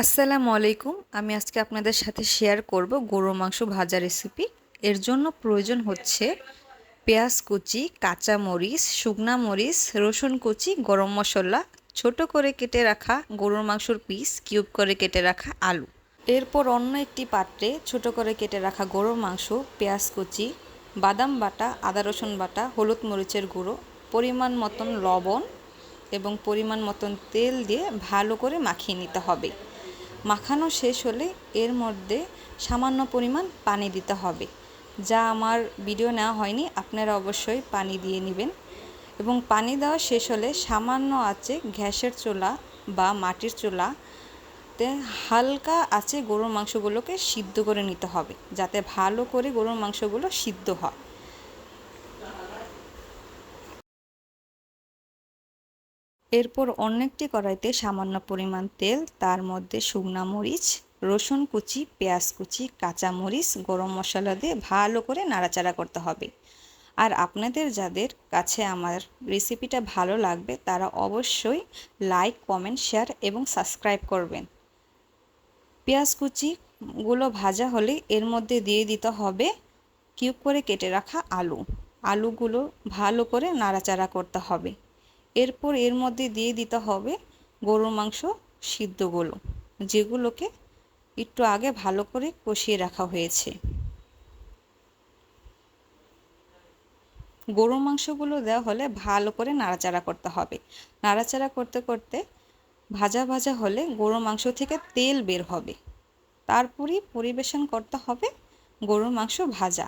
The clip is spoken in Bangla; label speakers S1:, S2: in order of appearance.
S1: আসসালামু আলাইকুম। আমি আজকে আপনাদের সাথে শেয়ার করব গরুর মাংস ভাজা রেসিপি। এর জন্য প্রয়োজন হচ্ছে পেঁয়াজ কুচি, কাঁচা মরিচ, শুকনা মরিচ, রসুন কুচি, গরম মশলা, ছোট করে কেটে রাখা গরুর মাংসর পিস, কিউব করে কেটে রাখা আলু। এরপর অন্য একটি পাত্রে ছোট করে কেটে রাখা গরুর মাংস, পেঁয়াজ কুচি, বাদাম বাটা, আদা রসুন বাটা, হলুদ মরিচের গুঁড়ো, পরিমাণ মতন লবণ এবং পরিমাণ মতন তেল দিয়ে ভালো করে মাখিয়ে নিতে হবে। মাখানো শেষ হলে এর মধ্যে সামান্য পরিমাণ পানি দিতে হবে, যা আমার ভিডিও নেওয়া হয়নি, আপনারা অবশ্যই পানি দিয়ে নেবেন। এবং পানি দেওয়া শেষ হলে সামান্য আঁচে গ্যাসের চুলা বা মাটির চুলাতে হালকা আঁচে গরুর মাংসগুলোকে সিদ্ধ করে নিতে হবে, যাতে ভালো করে গরুর মাংসগুলো সিদ্ধ হয়। এরপর অন্য একটি কড়াইতে সামান্য পরিমাণ তেল, তার মধ্যে শুকনা মরিচ, রসুন কুচি, পেঁয়াজ কুচি, কাঁচা মরিচ, গরম মশলা দিয়ে ভালো করে নাড়াচাড়া করতে হবে। আর আপনাদের যাদের কাছে আমার রেসিপিটা ভালো লাগবে তারা অবশ্যই লাইক, কমেন্ট, শেয়ার এবং সাবস্ক্রাইব করবেন। পেঁয়াজ কুচিগুলো ভাজা হলে এর মধ্যে দিয়ে দিতে হবে কিউব করে কেটে রাখা আলুগুলো ভালো করে নাড়াচাড়া করতে হবে। এরপর এর মধ্যে দিয়ে দিতে হবে গরুর মাংস সিদ্ধগুলো, যেগুলোকে একটু আগে ভালো করে কষিয়ে রাখা হয়েছে। গরুর মাংসগুলো দেওয়া হলে ভালো করে নাড়াচাড়া করতে হবে। নাড়াচাড়া করতে করতে ভাজা ভাজা হলে গরুর মাংস থেকে তেল বের হবে, তারপরই পরিবেশন করতে হবে গরুর মাংস ভাজা।